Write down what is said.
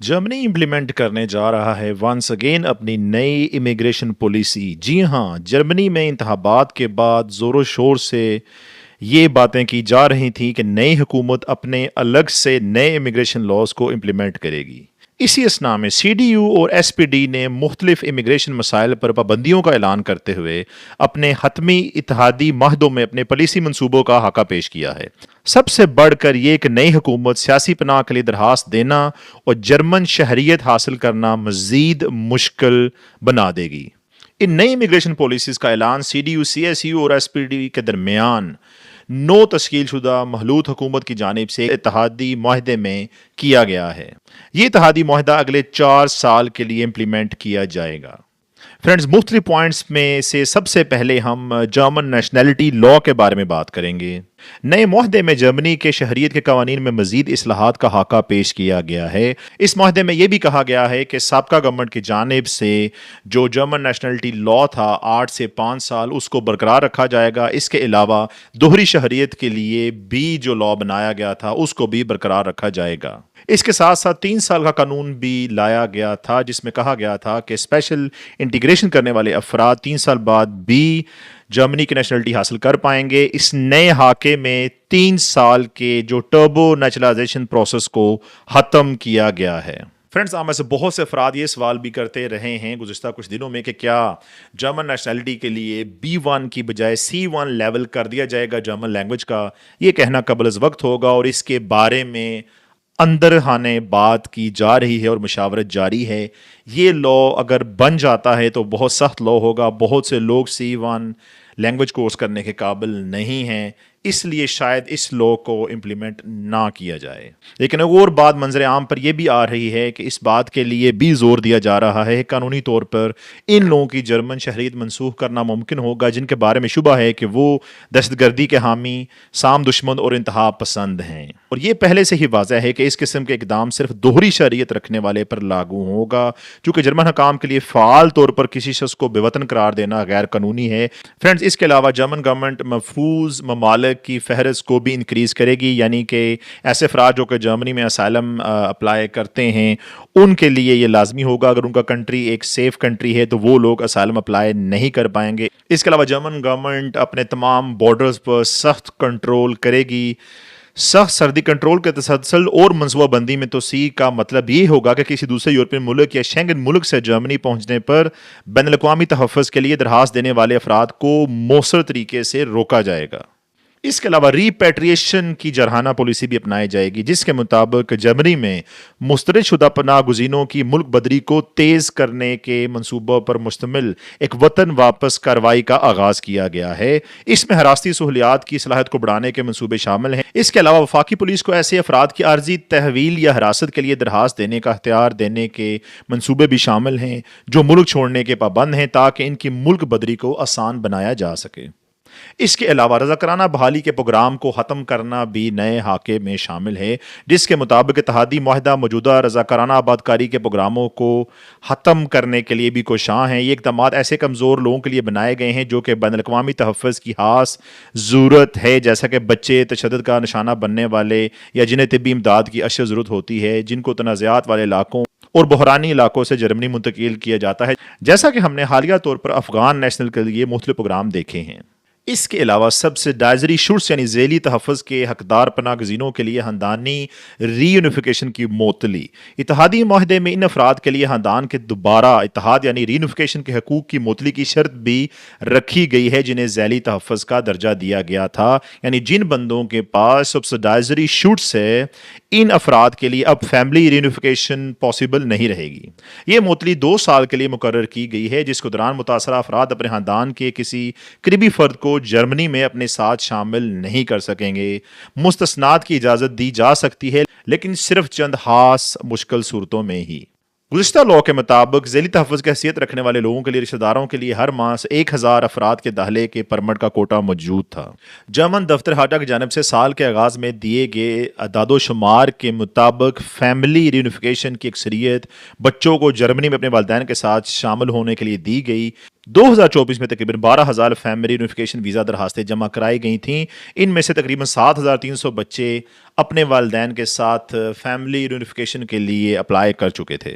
Germany implement करने जा रहा है वंस अगेन अपनी नई इमिग्रेशन पॉलिसी। जी हाँ, जर्मनी में इंतखाबात के बाद ज़ोरों शोर से ये बातें की जा रही थी कि नई हुकूमत अपने अलग से नए इमिग्रेशन लॉज को इम्प्लीमेंट करेगी। इसी असना में CDU और SPD ने मुख्तलिफ इमिग्रेशन मसाइल पर पाबंदियों का ऐलान करते हुए अपने हतमी इत्तेहादी माहदों में अपने पॉलिसी मंसूबों का हाका पेश किया है। सबसे बढ़कर ये कि नई हुकूमत सियासी पनाह के लिए दरखास्त देना और जर्मन शहरियत हासिल करना मजीद मुश्किल बना देगी। इन नई इमिग्रेशन पॉलिसीज का ऐलान CDU, CSU और SPD के दरमियान नो तश्कील शुदा महलूत हुकूमत की जानिब से इत्तेहादी माहदे में किया गया है। ये इत्तेहादी माहदा अगले 4 साल के लिए इम्प्लीमेंट किया जाएगा। फ्रेंड्स, मुख्तलिफ पॉइंट्स में से सबसे पहले हम जर्मन नेशनैलिटी लॉ के बारे में बात करेंगे। नए मुआहदे में जर्मनी के शहरियत के कवानीन में मजीद इस्लाहात का हाका पेश किया गया है। इस मुआहदे में यह भी कहा गया है कि साबका गवर्नमेंट की जानिब से जो जर्मन नेशनैलिटी लॉ था 8 से 5 साल, उसको बरकरार रखा जाएगा। इसके अलावा दोहरी शहरियत के लिए भी जो लॉ बनाया गया था उसको भी बरकरार रखा जाएगा। इसके साथ साथ 3 साल का कानून भी लाया गया था जिसमें कहा गया था कि स्पेशल इंटीग्रेशन करने वाले अफराद 3 साल बाद भी जर्मनी की नेशनलिटी हासिल कर पाएंगे। इस नए हाके में 3 साल के जो टर्बो नेचुरलाइजेशन प्रोसेस को ख़त्म किया गया है। फ्रेंड्स, आप में से बहुत से अफराद ये सवाल भी करते रहे हैं गुज़िश्ता कुछ दिनों में कि क्या जर्मन नेशनलिटी के लिए B1 की बजाय C1 लेवल कर दिया जाएगा जर्मन लैंग्वेज का। ये कहना कबल अज़ वक्त होगा और इसके बारे में अंदरहाने बात की जा रही है और मुशावरत जारी है। ये लॉ अगर बन जाता है तो बहुत सख्त लॉ होगा। बहुत से लोग C1 लैंग्वेज कोर्स करने के काबिल नहीं हैं, इसलिए शायद इस लॉ को इम्प्लीमेंट ना किया जाए। लेकिन एक और बात मंजर आम पर यह भी आ रही है कि इस बात के लिए भी जोर दिया जा रहा है कानूनी तौर पर इन लोगों की जर्मन शहरियत मनसूख करना मुमकिन होगा जिनके बारे में शुबा है कि वो दहशतगर्दी के हामी, साम दुश्मन और इंतहा पसंद हैं। और ये पहले से ही वाज़ह है कि इस किस्म के इकदाम सिर्फ दोहरी शहरियत रखने वाले पर लागू होगा, चूँकि जर्मन हकाम के लिए फ़ाल तौर पर किसी शख्स को बेवतन करार देना गैर कानूनी है। फ्रेंड्स, इसके अलावा जर्मन गवर्नमेंट महफूज ममालिक की फहरिस्त को भी इंक्रीज़ करेगी, यानी कि ऐसे अफराद जो कि जर्मनी में असाइलम अप्लाई करते हैं उनके लिए ये लाजमी होगा। अगर उनका कंट्री एक सेफ कंट्री है तो वो लोग असाइलम अप्लाई नहीं कर पाएंगे। इसके अलावा जर्मन गवर्नमेंट अपने तमाम बॉर्डर्स पर सख्त कंट्रोल करेगी। सख्त सर्दी कंट्रोल के तसलसल और मनसूबाबंदी में तो सी का मतलब ये होगा कि किसी दूसरे यूरोपियन मुल्क या शेंगन मुल्क से जर्मनी पहुंचने पर बैनुल-अक़वामी तहफ़्फ़ुज़ के लिए दरखास्त देने वाले अफराद को मौसर तरीके से रोका जाएगा। इसके अलावा रीपैट्रिएशन की जरहाना पॉलिसी भी अपनाई जाएगी जिसके मुताबिक जर्मनी में मुस्तरद शुदा पनाह गुज़ीनों की मुल्क बदरी को तेज़ करने के मनसूबों पर मुश्तमिल एक वतन वापस कार्रवाई का आगाज़ किया गया है। इसमें हरासती सहूलियात की सलाहियत को बढ़ाने के मनसूबे शामिल हैं। इसके अलावा वफाकी पुलिस को ऐसे अफराद की आर्जी तहवील या हिरासत के लिए दरखास्त देने का अख्तियार देने के मनसूबे भी शामिल हैं जो मुल्क छोड़ने के पाबंद हैं, ताकि इनकी मुल्क बदरी को आसान बनाया जा सके। इसके अलावा रज़ाकाराना बहाली के प्रोग्राम को ख़त्म करना भी नए हाके में शामिल है, जिसके मुताबिक इत्तेहादी मुआहदा मौजूदा रज़ाकाराना आबादकारी के प्रोग्रामों को ख़त्म करने के लिए भी कोशां हैं। ये इक़दाम ऐसे कमज़ोर लोगों के लिए बनाए गए हैं जो कि बैनुल-अक़वामी तहफ़्फ़ुज़ की खास ज़रूरत है, जैसा कि बच्चे, तशद्दुद का निशाना बनने वाले या जिन्हें तिब्बी इमदाद की अशद ज़रूरत होती है, जिनको तनाज़ात वाले इलाकों और बहरानी इलाकों से जर्मनी मुंतकिल किया जाता है, जैसा कि हमने हालिया तौर पर अफ़गान नेशनल के लिए मुख्तलिफ प्रोग्राम देखे हैं। इसके अलावा सब्सिडाइजरी शुल्स यानी ज़ैली तहफ़्फ़ुज़ के हकदार पनाह गज़ीनों के लिए ख़ानदानी रीयूनिफिकेशन की मोतली। इत्तेहादी मुआहदे में इन अफराद के लिए ख़ानदान के दोबारा इत्तेहाद यानी रीयूनिफिकेशन के हकूक़ की मोतली की शर्त भी रखी गई है जिन्हें ज़ैली तहफ़्फ़ुज़ का दर्जा दिया गया था। यानी जिन बंदों के पास सब्सिडाइजरी शुल्स है, इन अफराद के लिए अब फैमिली रीयूनिफिकेशन पॉसिबल नहीं रहेगी। ये मोतली 2 साल के लिए मुकर्रर की गई है, जिसके दौरान मुतासरा अफराद अपने ख़ानदान के किसी करीबी फ़र्द को जर्मनी में अपने साथ शामिल नहीं कर सकेंगे। मुस्तस्नात की इजाज़त दी जा सकती है, लेकिन सिर्फ चंद खास मुश्किल सूरतों में ही। गुज़िश्ता लॉ के मुताबिक ज़ैली तहफ़्फ़ुज़ की हैसियत रखने वाले लोगों के लिए रिश्तेदारों के लिए हर माह 1000 अफराद के दाखिले के परमिट का कोटा मौजूद था। जर्मन दफ्तर खारजा की जानिब से साल के आगाज़ में दिए गए अदादोशुमार के मुताबिक फैमिली रीयूनिफिकेशन की अक्सरियत बच्चों को जर्मनी में अपने वालिदैन के साथ शामिल होने के लिए दी गई, 2024 میں تقریباً 12,000 فیملی یونیفیکیشن ویزا درخواستیں جمع کرائی گئی تھیں. ان میں سے تقریباً 7,300 بچے اپنے والدین کے ساتھ فیملی یونیفیکیشن کے لیے اپلائی کر چکے تھے.